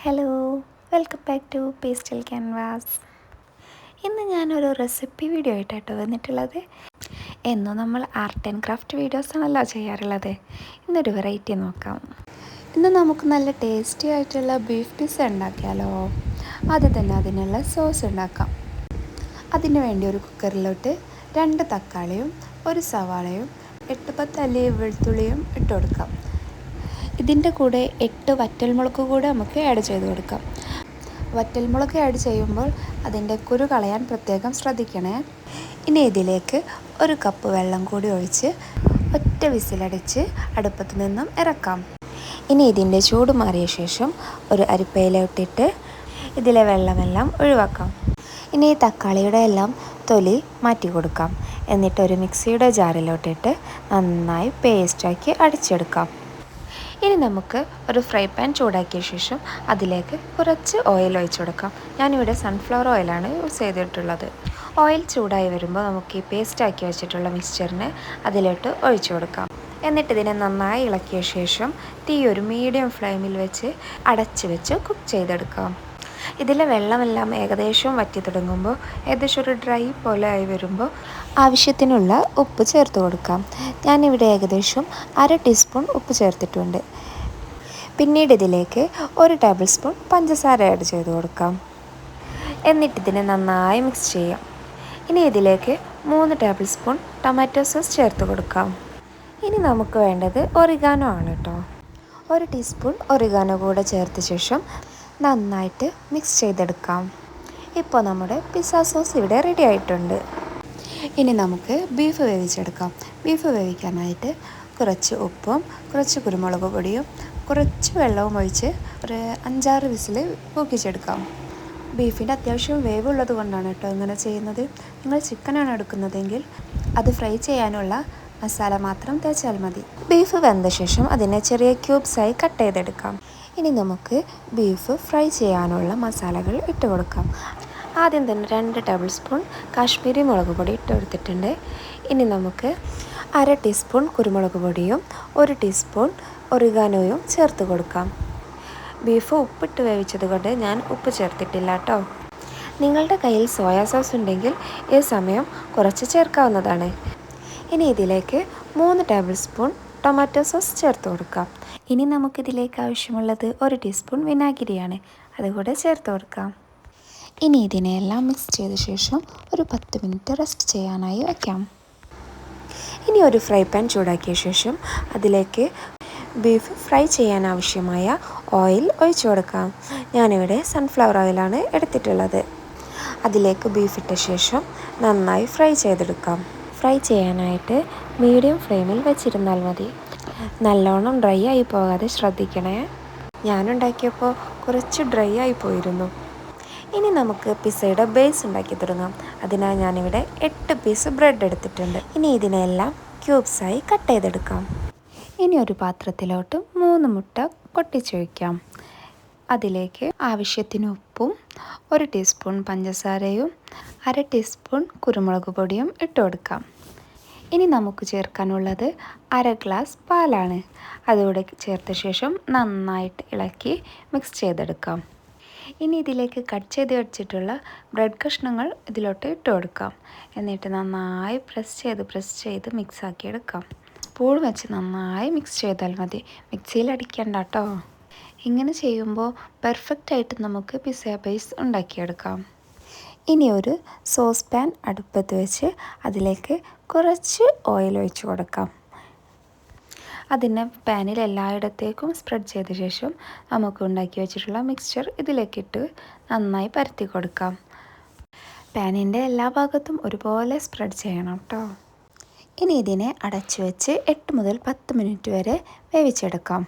Hello, welcome back to Pastel Canvas. ഇന്ന് ഞാനൊരു recipe video ആയിട്ടാട്ടോ വന്നിട്ടുള്ളത്. എന്നും നമ്മൾ ആർട്ട് ആൻഡ് ക്രാഫ്റ്റ് വീഡിയോസാണല്ലോ ചെയ്യാറുള്ളത്. ഇന്നൊരു വെറൈറ്റി നോക്കാം. ഇന്ന് നമുക്ക് നല്ല ടേസ്റ്റി ആയിട്ടുള്ള ബീഫ് പിസ്സ ഉണ്ടാക്കിയാലോ. ആദ്യം തന്നെ അതിനുള്ള സോസ് ഉണ്ടാക്കാം. അതിനു വേണ്ടി ഒരു കുക്കറിലോട്ട് 2 തക്കാളിയും 1 സവാളയും 8-10 അല്ലി വെളുത്തുള്ളിയും ഇട്ട് കൊടുക്കാം. ഇതിൻ്റെ കൂടെ 8 വറ്റൽമുളക് കൂടെ നമുക്ക് ആഡ് ചെയ്ത് കൊടുക്കാം. വറ്റൽമുളക് ആഡ് ചെയ്യുമ്പോൾ അതിൻ്റെ കുരു കളയാൻ പ്രത്യേകം ശ്രദ്ധിക്കണേ. ഇനി ഇതിലേക്ക് 1 കപ്പ് വെള്ളം കൂടി ഒഴിച്ച് ഒറ്റ വിസിലടിച്ച് അടുപ്പത്ത് നിന്നും ഇറക്കാം. ഇനി ഇതിൻ്റെ ചൂട് മാറിയ ശേഷം ഒരു അരിപ്പയിലിട്ടിട്ട് ഇതിലെ വെള്ളമെല്ലാം ഒഴിവാക്കാം. ഇനി ഈ തക്കാളിയുടെ എല്ലാം തൊലി മാറ്റി കൊടുക്കാം. എന്നിട്ട് ഒരു മിക്സിയുടെ ജാറിലോട്ടിട്ട് നന്നായി പേസ്റ്റാക്കി അടിച്ചെടുക്കാം. ഇനി നമുക്ക് ഒരു ഫ്രൈ പാൻ ചൂടാക്കിയ ശേഷം അതിലേക്ക് കുറച്ച് ഓയിൽ ഒഴിച്ചു കൊടുക്കാം. ഞാനിവിടെ സൺഫ്ലവർ ഓയിലാണ് യൂസ് ചെയ്തിട്ടുള്ളത്. ഓയിൽ ചൂടായി വരുമ്പോൾ നമുക്ക് ഈ പേസ്റ്റാക്കി വെച്ചിട്ടുള്ള മിക്സ്ചറിനെ അതിലോട്ട് ഒഴിച്ചു കൊടുക്കാം. എന്നിട്ട് ഇതിനെ നന്നായി ഇളക്കിയ ശേഷം തീ ഒരു മീഡിയം ഫ്ലെയിമിൽ വെച്ച് അടച്ച് വെച്ച് കുക്ക് ചെയ്തെടുക്കാം. ഇതിലെ വെള്ളമെല്ലാം ഏകദേശം വറ്റി തുടങ്ങുമ്പോൾ ഏകദേശം ഒരു ഡ്രൈ പോലെ ആയി വരുമ്പോൾ ആവശ്യത്തിനുള്ള ഉപ്പ് ചേർത്ത് കൊടുക്കാം. ഞാനിവിടെ ഏകദേശം 1/2 ടീസ്പൂൺ ഉപ്പ് ചേർത്തിട്ടുണ്ട്. പിന്നീട് ഇതിലേക്ക് 1 ടേബിൾ സ്പൂൺ പഞ്ചസാര ആഡ് ചെയ്ത് കൊടുക്കാം. എന്നിട്ടിതിനെ നന്നായി മിക്സ് ചെയ്യാം. ഇനി ഇതിലേക്ക് 3 ടേബിൾ സ്പൂൺ ടൊമാറ്റോ സോസ് ചേർത്ത് കൊടുക്കാം. ഇനി നമുക്ക് വേണ്ടത് ഒറിഗാനോ ആണ് കേട്ടോ. 1 ടീസ്പൂൺ ഒറിഗാനോ കൂടെ ചേർത്ത ശേഷം നന്നായിട്ട് മിക്സ് ചെയ്തെടുക്കാം. ഇപ്പോൾ നമ്മുടെ പിസ്സ സോസ് ഇവിടെ റെഡി ആയിട്ടുണ്ട്. ഇനി നമുക്ക് ബീഫ് വേവിച്ചെടുക്കാം. ബീഫ് വേവിക്കാനായിട്ട് കുറച്ച് ഉപ്പും കുറച്ച് കുരുമുളക് പൊടിയും കുറച്ച് വെള്ളവും ഒഴിച്ച് ഒരു 5-6 വിസിൽ കൂക്കിച്ചെടുക്കാം. ബീഫിൻ്റെ അത്യാവശ്യം വേവുള്ളത് കൊണ്ടാണ് കേട്ടോ ഇങ്ങനെ ചെയ്യുന്നത്. നിങ്ങൾ ചിക്കനാണ് എടുക്കുന്നതെങ്കിൽ അത് ഫ്രൈ ചെയ്യാനുള്ള മസാല മാത്രം തേച്ചാൽ മതി. ബീഫ് വെന്ത ശേഷം അതിനെ ചെറിയ ക്യൂബ്സായി കട്ട് ചെയ്തെടുക്കാം. ഇനി നമുക്ക് ബീഫ് ഫ്രൈ ചെയ്യാനുള്ള മസാലകൾ ഇട്ട് കൊടുക്കാം. ആദ്യം തന്നെ 2 ടേബിൾ സ്പൂൺ കാശ്മീരി മുളക് പൊടി ഇട്ട് കൊടുത്തിട്ടുണ്ട്. ഇനി നമുക്ക് 1/2 ടീസ്പൂൺ കുരുമുളക് പൊടിയും 1 ടീസ്പൂൺ ഒറിഗാനോയും ചേർത്ത് കൊടുക്കാം. ബീഫ് ഉപ്പിട്ട് വേവിച്ചത് കൊണ്ട് ഞാൻ ഉപ്പ് ചേർത്തിട്ടില്ല കേട്ടോ. നിങ്ങളുടെ കയ്യിൽ സോയാ സോസ് ഉണ്ടെങ്കിൽ ഈ സമയം കുറച്ച് ചേർക്കാവുന്നതാണ്. ഇനി ഇതിലേക്ക് 3 ടേബിൾ സ്പൂൺ ടൊമാറ്റോ സോസ് ചേർത്ത് കൊടുക്കാം. ഇനി നമുക്കിതിലേക്ക് ആവശ്യമുള്ളത് 1 ടീസ്പൂൺ വിനാഗിരിയാണ്. അതുകൂടെ ചേർത്ത് കൊടുക്കാം. ഇനി ഇതിനെല്ലാം മിക്സ് ചെയ്ത ശേഷം ഒരു 10 മിനിറ്റ് റെസ്റ്റ് ചെയ്യാനായി വയ്ക്കാം. ഇനി ഒരു ഫ്രൈ പാൻ ചൂടാക്കിയ ശേഷം അതിലേക്ക് ബീഫ് ഫ്രൈ ചെയ്യാൻ ആവശ്യമായ ഓയിൽ ഒഴിച്ചു കൊടുക്കാം. ഞാനിവിടെ സൺഫ്ലവർ ഓയിലാണ് എടുത്തിട്ടുള്ളത്. അതിലേക്ക് ബീഫ് ഇട്ട ശേഷം നന്നായി ഫ്രൈ ചെയ്തെടുക്കാം. ഫ്രൈ ചെയ്യാനായിട്ട് മീഡിയം ഫ്ലെയിമിൽ വെച്ചിരുന്നാൽ മതി. നല്ലോണം ഡ്രൈ ആയി പോകാതെ ശ്രദ്ധിക്കണേ. ഞാനുണ്ടാക്കിയപ്പോൾ കുറച്ച് ഡ്രൈ ആയി പോയിരുന്നു. ഇനി നമുക്ക് പിസ്സയുടെ ബേസ് ഉണ്ടാക്കി തുടങ്ങാം. അതിനായി ഞാനിവിടെ 8 പീസ് ബ്രെഡ് എടുത്തിട്ടുണ്ട്. ഇനി ഇതിനെല്ലാം ക്യൂബ്സായി കട്ട് ചെയ്തെടുക്കാം. ഇനി ഒരു പാത്രത്തിലോട്ട് 3 മുട്ട പൊട്ടിച്ചൊഴിക്കാം. അതിലേക്ക് ആവശ്യത്തിന് ഉപ്പും 1 ടീസ്പൂൺ പഞ്ചസാരയും 1/2 ടീസ്പൂൺ കുരുമുളക് പൊടിയും ഇട്ട് കൊടുക്കാം. ഇനി നമുക്ക് ചേർക്കാനുള്ളത് 1/2 ഗ്ലാസ് പാലാണ്. അതുകൂടെ ചേർത്ത ശേഷം നന്നായിട്ട് ഇളക്കി മിക്സ് ചെയ്തെടുക്കാം. ഇനി ഇതിലേക്ക് കട്ട് ചെയ്ത് വെച്ചിട്ടുള്ള ബ്രെഡ് കഷ്ണങ്ങൾ ഇതിലോട്ട് ഇട്ട് കൊടുക്കാം. എന്നിട്ട് നന്നായി പ്രസ് ചെയ്ത് മിക്സാക്കി എടുക്കാം. സ്പൂൺ വെച്ച് നന്നായി മിക്സ് ചെയ്താൽ മതി. മിക്സിയിൽ അടിക്കണ്ട കേട്ടോ. ഇങ്ങനെ ചെയ്യുമ്പോൾ പെർഫെക്റ്റായിട്ട് നമുക്ക് പിസ്സ ബേസ് ഉണ്ടാക്കിയെടുക്കാം. ഇനി ഒരു സോസ് പാൻ അടുപ്പത്ത് വെച്ച് അതിലേക്ക് കുറച്ച് ഓയിൽ ഒഴിച്ച് കൊടുക്കാം. അതിനെ പാനിൽ എല്ലായിടത്തേക്കും സ്പ്രെഡ് ചെയ്ത ശേഷം നമുക്ക് ഉണ്ടാക്കി വെച്ചിട്ടുള്ള മിക്സ്ചർ ഇതിലേക്കിട്ട് നന്നായി പരത്തി കൊടുക്കാം. പാനിൻ്റെ എല്ലാ ഭാഗത്തും ഒരുപോലെ സ്പ്രെഡ് ചെയ്യണം കേട്ടോ. ഇനി ഇതിനെ അടച്ചു വെച്ച് 8 മുതൽ 10 മിനിറ്റ് വരെ വേവിച്ചെടുക്കാം.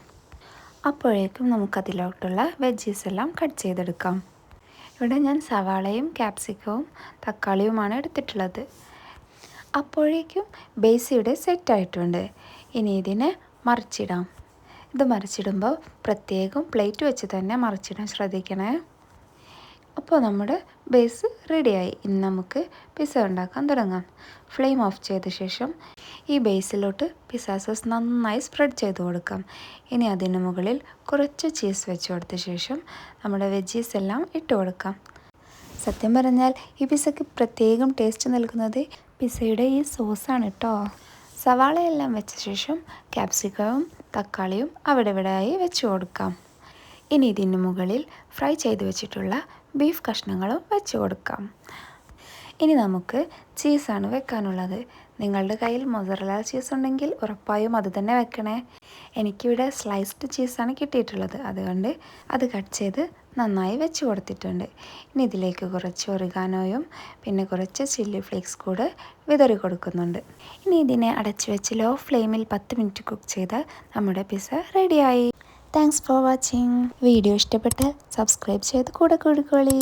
അപ്പോഴേക്കും നമുക്കതിലോട്ടുള്ള വെജീസ് എല്ലാം കട്ട് ചെയ്തെടുക്കാം. ഇവിടെ ഞാൻ സവാളയും ക്യാപ്സിക്കവും തക്കാളിയുമാണ് എടുത്തിട്ടുള്ളത്. അപ്പോഴേക്കും ബേസ് ഇവിടെ സെറ്റായിട്ടുണ്ട്. ഇനി ഇതിനെ മറിച്ചിടാം. ഇത് മറിച്ചിടുമ്പോൾ പ്രത്യേകം പ്ലേറ്റ് വെച്ച് തന്നെ മറിച്ചിടാൻ ശ്രദ്ധിക്കണേ. അപ്പോൾ നമ്മുടെ ബേസ് റെഡിയായി. ഇനി നമുക്ക് പിസ്സ ഉണ്ടാക്കാൻ തുടങ്ങാം. ഫ്ലെയിം ഓഫ് ചെയ്ത ശേഷം ഈ ബേസിലോട്ട് പിസ്സ സോസ് നന്നായി സ്പ്രെഡ് ചെയ്ത് കൊടുക്കാം. ഇനി അതിന് മുകളിൽ കുറച്ച് ചീസ് വെച്ച് കൊടുത്ത ശേഷം നമ്മുടെ വെജീസ് എല്ലാം ഇട്ട് കൊടുക്കാം. സത്യം പറഞ്ഞാൽ ഈ പിസ്സയ്ക്ക് പ്രത്യേകം ടേസ്റ്റ് നൽകുന്നത് പിസ്സയുടെ ഈ സോസാണ് കേട്ടോ. സവാളയെല്ലാം വെച്ച ശേഷം ക്യാപ്സിക്കവും തക്കാളിയും അവിടെ ഇവിടെയായി വെച്ച് കൊടുക്കാം. ഇനി ഇതിന് മുകളിൽ ഫ്രൈ ചെയ്ത് വെച്ചിട്ടുള്ള ബീഫ് കഷ്ണങ്ങളും വെച്ച് കൊടുക്കാം. ഇനി നമുക്ക് ചീസാണ് വെക്കാനുള്ളത്. നിങ്ങളുടെ കയ്യിൽ മൊസറല്ല ചീസ് ഉണ്ടെങ്കിൽ ഉറപ്പായും അത് തന്നെ വെക്കണേ. എനിക്കിവിടെ സ്ലൈസ്ഡ് ചീസാണ് കിട്ടിയിട്ടുള്ളത്, അതുകൊണ്ട് അത് കട്ട് ചെയ്ത് നന്നായി വെച്ച് കൊടുത്തിട്ടുണ്ട്. ഇനി ഇതിലേക്ക് കുറച്ച് ഒറിഗാനോയും പിന്നെ കുറച്ച് ചില്ലി ഫ്ലേക്സ് കൂടെ വിതറി കൊടുക്കുന്നുണ്ട്. ഇനി ഇതിനെ അടച്ചു വെച്ച് ലോ ഫ്ലെയിമിൽ 10 മിനിറ്റ് കുക്ക് ചെയ്താൽ നമ്മുടെ പിസ്സ റെഡിയായി. Thanks for watching. വീഡിയോ ഇഷ്ടപ്പെട്ടാൽ സബ്സ്ക്രൈബ് ചെയ്ത് കൂടെ കൂടിക്കോളി.